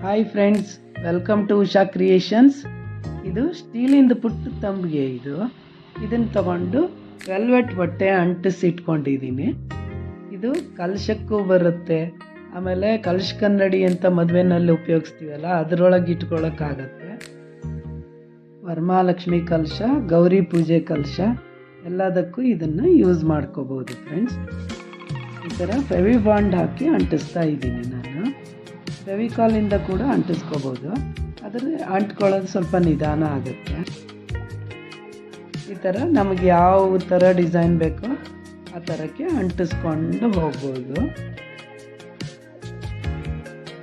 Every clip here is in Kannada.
Hi friends, welcome to Usha creations. ಇದು ಸ್ಟೀಲಿಂದ ಪುಟ್ಟ ತಂಬಿಗೆ. ಇದನ್ನು ತಗೊಂಡು ವೆಲ್ವೆಟ್ ಬಟ್ಟೆ ಅಂಟಿಸಿಟ್ಕೊಂಡಿದ್ದೀನಿ. ಇದು ಕಲಶಕ್ಕೂ ಬರುತ್ತೆ. ಆಮೇಲೆ ಕಲಶ ಕನ್ನಡಿ ಅಂತ ಮದುವೆನಲ್ಲಿ ಉಪಯೋಗಿಸ್ತೀವಲ್ಲ, ಅದರೊಳಗೆ ಇಟ್ಕೊಳ್ಳೋಕ್ಕಾಗತ್ತೆ. ವರಮಹಾಲಕ್ಷ್ಮಿ ಕಲಶ, ಗೌರಿ ಪೂಜೆ ಕಲಶ ಎಲ್ಲದಕ್ಕೂ ಇದನ್ನು ಯೂಸ್ ಮಾಡ್ಕೋಬೋದು ಫ್ರೆಂಡ್ಸ್. ಈ ಥರ ಫೆವಿಬಾಂಡ್ ಹಾಕಿ ಅಂಟಿಸ್ತಾ ಇದ್ದೀನಿ ನಾನು. ಫೆವಿಕಾಲಿಂದ ಕೂಡ ಅಂಟಿಸ್ಕೋಬೋದು, ಆದರೆ ಅಂಟ್ಕೊಳ್ಳೋದು ಸ್ವಲ್ಪ ನಿಧಾನ ಆಗುತ್ತೆ. ಈ ಥರ ನಮಗೆ ಯಾವ ಥರ ಡಿಸೈನ್ ಬೇಕೋ ಆ ಥರಕ್ಕೆ ಅಂಟಿಸ್ಕೊಂಡು ಹೋಗ್ಬೋದು.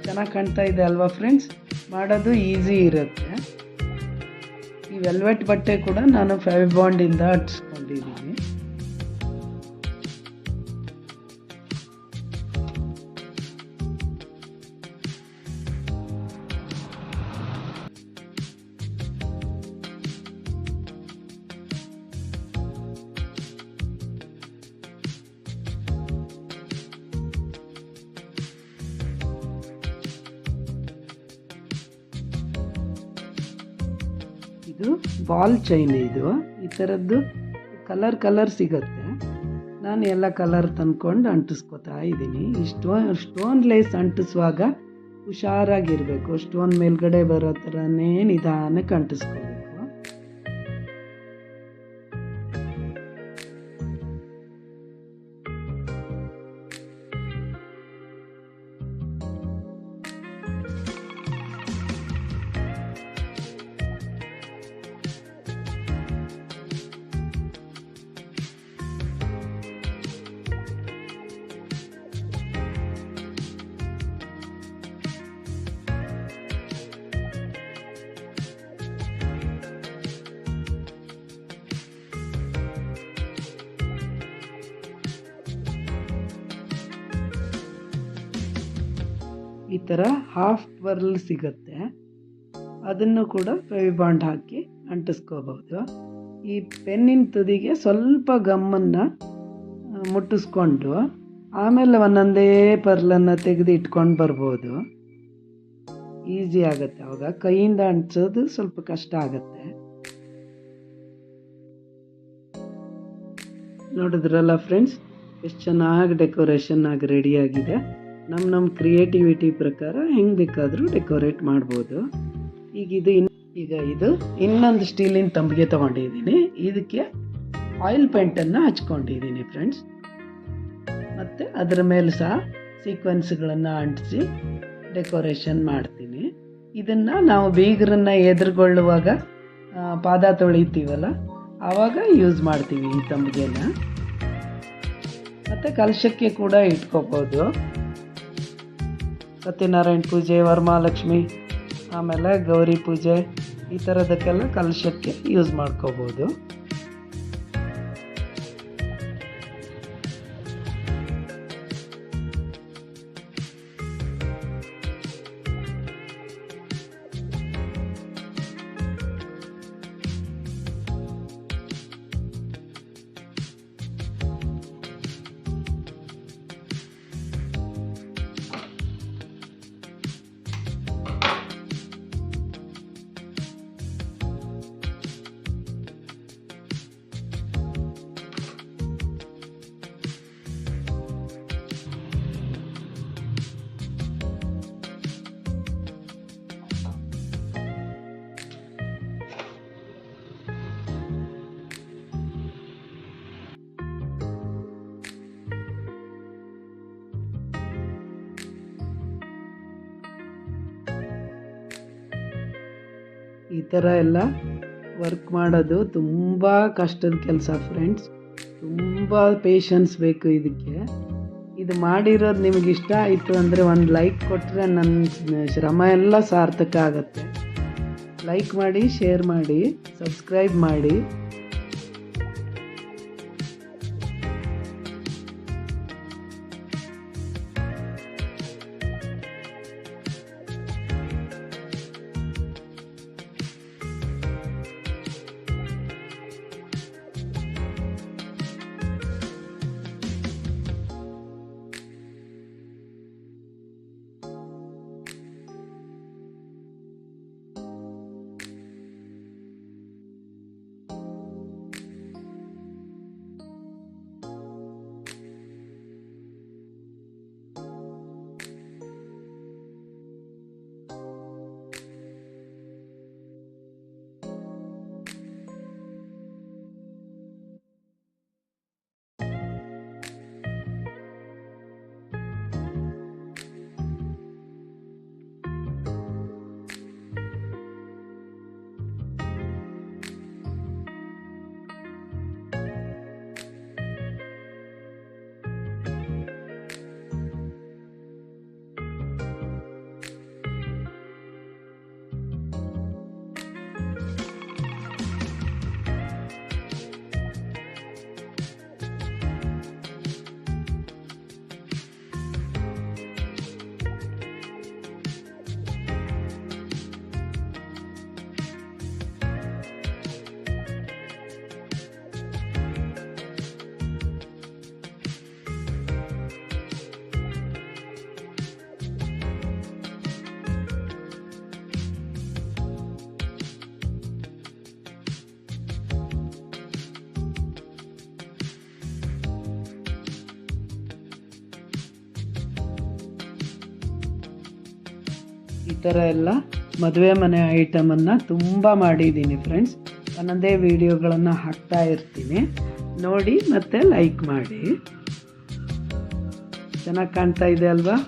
ಚೆನ್ನಾಗಿ ಕಾಣ್ತಾ ಇದೆ ಅಲ್ವಾ ಫ್ರೆಂಡ್ಸ್? ಮಾಡೋದು ಈಸಿ ಇರುತ್ತೆ. ಈ ವೆಲ್ವೆಟ್ ಬಟ್ಟೆ ಕೂಡ ನಾನು ಫೆವಿಬಾಂಡಿಂದ ಅಂಟಿಸ್ಕೊಂಡಿದ್ದೀನಿ. ಇದು ಬಾಲ್ ಚೈನ್. ಇದು ಈ ಥರದ್ದು ಕಲರ್ ಸಿಗುತ್ತೆ. ನಾನು ಎಲ್ಲ ಕಲರ್ ತಂದ್ಕೊಂಡು ಅಂಟಿಸ್ಕೊತಾ ಇದ್ದೀನಿ. ಈ ಸ್ಟೋನ್ ಲೇಸ್ ಅಂಟಿಸುವಾಗ ಹುಷಾರಾಗಿರಬೇಕು. ಸ್ಟೋನ್ ಮೇಲ್ಗಡೆ ಬರೋ ಥರನೇ ನಿಧಾನಕ್ಕೆ ಅಂಟಿಸ್ಕೋಬೇಕು. ಈ ಥರ ಹಾಫ್ ವರ್ಲ್ ಸಿಗುತ್ತೆ, ಅದನ್ನು ಕೂಡ ಫೆವಿಬಾಂಡ್ ಹಾಕಿ ಅಂಟಿಸ್ಕೋಬಹುದು. ಈ ಪೆನ್ನಿನ ತುದಿಗೆ ಸ್ವಲ್ಪ ಗಮ್ಮನ್ನು ಮುಟ್ಟಿಸ್ಕೊಂಡು ಆಮೇಲೆ ಒಂದೊಂದೇ ಪರ್ಲನ್ನು ತೆಗೆದು ಇಟ್ಕೊಂಡು ಬರ್ಬೋದು. ಈಸಿ ಆಗುತ್ತೆ. ಅವಾಗ ಕೈಯಿಂದ ಅಂಟಿಸೋದು ಸ್ವಲ್ಪ ಕಷ್ಟ ಆಗುತ್ತೆ. ನೋಡಿದ್ರಲ್ಲ ಫ್ರೆಂಡ್ಸ್, ಎಷ್ಟು ಚೆನ್ನಾಗಿ ಡೆಕೋರೇಷನ್ ಆಗಿ ರೆಡಿಯಾಗಿದೆ. ನಮ್ಮ ಕ್ರಿಯೇಟಿವಿಟಿ ಪ್ರಕಾರ ಹೆಂಗೆ ಬೇಕಾದರೂ ಡೆಕೋರೇಟ್ ಮಾಡ್ಬೋದು. ಈಗ ಇದು ಇನ್ನೊಂದು ಸ್ಟೀಲಿನ ತಂಬಿಗೆ ತೊಗೊಂಡಿದ್ದೀನಿ. ಇದಕ್ಕೆ ಆಯಿಲ್ ಪೇಂಟನ್ನು ಹಚ್ಕೊಂಡಿದ್ದೀನಿ ಫ್ರೆಂಡ್ಸ್. ಮತ್ತು ಅದರ ಮೇಲೆ ಸಹ ಸೀಕ್ವೆನ್ಸ್ಗಳನ್ನು ಅಂಟಿಸಿ ಡೆಕೋರೇಷನ್ ಮಾಡ್ತೀನಿ. ಇದನ್ನು ನಾವು ಬೀಗರನ್ನ ಎದುರುಗೊಳ್ಳುವಾಗ ಪಾದ ತೊಳಿತೀವಲ್ಲ, ಆವಾಗ ಯೂಸ್ ಮಾಡ್ತೀವಿ ಈ ತಂಬಿಗೆನ. ಮತ್ತು ಕಲಶಕ್ಕೆ ಕೂಡ ಇಟ್ಕೋಬೋದು. ಸತ್ಯನಾರಾಯಣ ಪೂಜೆ, ವರಮಹಾಲಕ್ಷ್ಮಿ, ಆಮೇಲೆ ಗೌರಿ ಪೂಜೆ, ಈ ಥರದಕ್ಕೆಲ್ಲ ಕಲಶಕ್ಕೆ ಯೂಸ್ ಮಾಡ್ಕೋಬೋದು. ಈ ಥರ ಎಲ್ಲ ವರ್ಕ್ ಮಾಡೋದು ತುಂಬ ಕಷ್ಟದ ಕೆಲಸ ಫ್ರೆಂಡ್ಸ್. ತುಂಬ ಪೇಷನ್ಸ್ ಬೇಕು ಇದಕ್ಕೆ. ಇದು ಮಾಡಿರೋದು ನಿಮಗೆ ಇಷ್ಟ ಆಯಿತು ಅಂದರೆ ಒಂದು ಲೈಕ್ ಕೊಟ್ಟರೆ ನನ್ನ ಶ್ರಮ ಎಲ್ಲ ಸಾರ್ಥಕ ಆಗುತ್ತೆ. ಲೈಕ್ ಮಾಡಿ, ಶೇರ್ ಮಾಡಿ, ಸಬ್ಸ್ಕ್ರೈಬ್ ಮಾಡಿ. ಈ ಥರ ಎಲ್ಲ ಮದುವೆ ಮನೆ ಐಟಮನ್ನು ತುಂಬ ಮಾಡಿದ್ದೀನಿ ಫ್ರೆಂಡ್ಸ್. ಒಂದೊಂದೇ ವಿಡಿಯೋಗಳನ್ನು ಹಾಕ್ತಾ ಇರ್ತೀನಿ, ನೋಡಿ ಮತ್ತು ಲೈಕ್ ಮಾಡಿ. ಚೆನ್ನಾಗಿ ಕಾಣ್ತಾ ಇದೆ ಅಲ್ವಾ?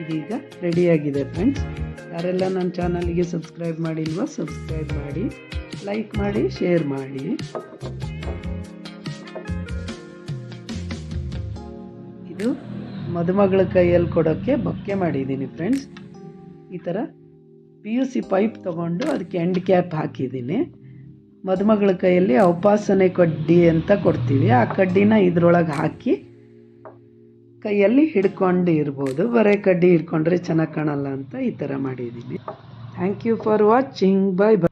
ಇದೀಗ ರೆಡಿಯಾಗಿದೆ ಫ್ರೆಂಡ್ಸ್. ಯಾರೆಲ್ಲ ನನ್ನ ಚಾನಲ್ಗೆ ಸಬ್ಸ್ಕ್ರೈಬ್ ಮಾಡಿಲ್ವೋ ಸಬ್ಸ್ಕ್ರೈಬ್ ಮಾಡಿ, ಲೈಕ್ ಮಾಡಿ, ಶೇರ್ ಮಾಡಿ. ಇದು ಮದುಮಗಳ ಕೈಯಲ್ಲಿ ಕೊಡೋಕ್ಕೆ ಬೊಕ್ಕೆ ಮಾಡಿದ್ದೀನಿ ಫ್ರೆಂಡ್ಸ್. ಈ ಥರ PUC ಪೈಪ್ ತೊಗೊಂಡು ಅದಕ್ಕೆ ಎಂಡ್ ಕ್ಯಾಪ್ ಹಾಕಿದ್ದೀನಿ. ಮದುಮಗಳ ಕೈಯಲ್ಲಿ ಔಪಾಸನೆ ಕಡ್ಡಿ ಅಂತ ಕೊಡ್ತೀವಿ, ಆ ಕಡ್ಡಿನ ಇದ್ರೊಳಗೆ ಹಾಕಿ ಕೈಯಲ್ಲಿ ಹಿಡ್ಕೊಂಡು ಇರ್ಬೋದು. ಬರೀ ಕಡ್ಡಿ ಹಿಡ್ಕೊಂಡ್ರೆ ಚೆನ್ನಾಗಿ ಕಾಣಲ್ಲ ಅಂತ ಈ ಥರ ಮಾಡಿದ್ದೀನಿ. Thank you for watching. Bye bye.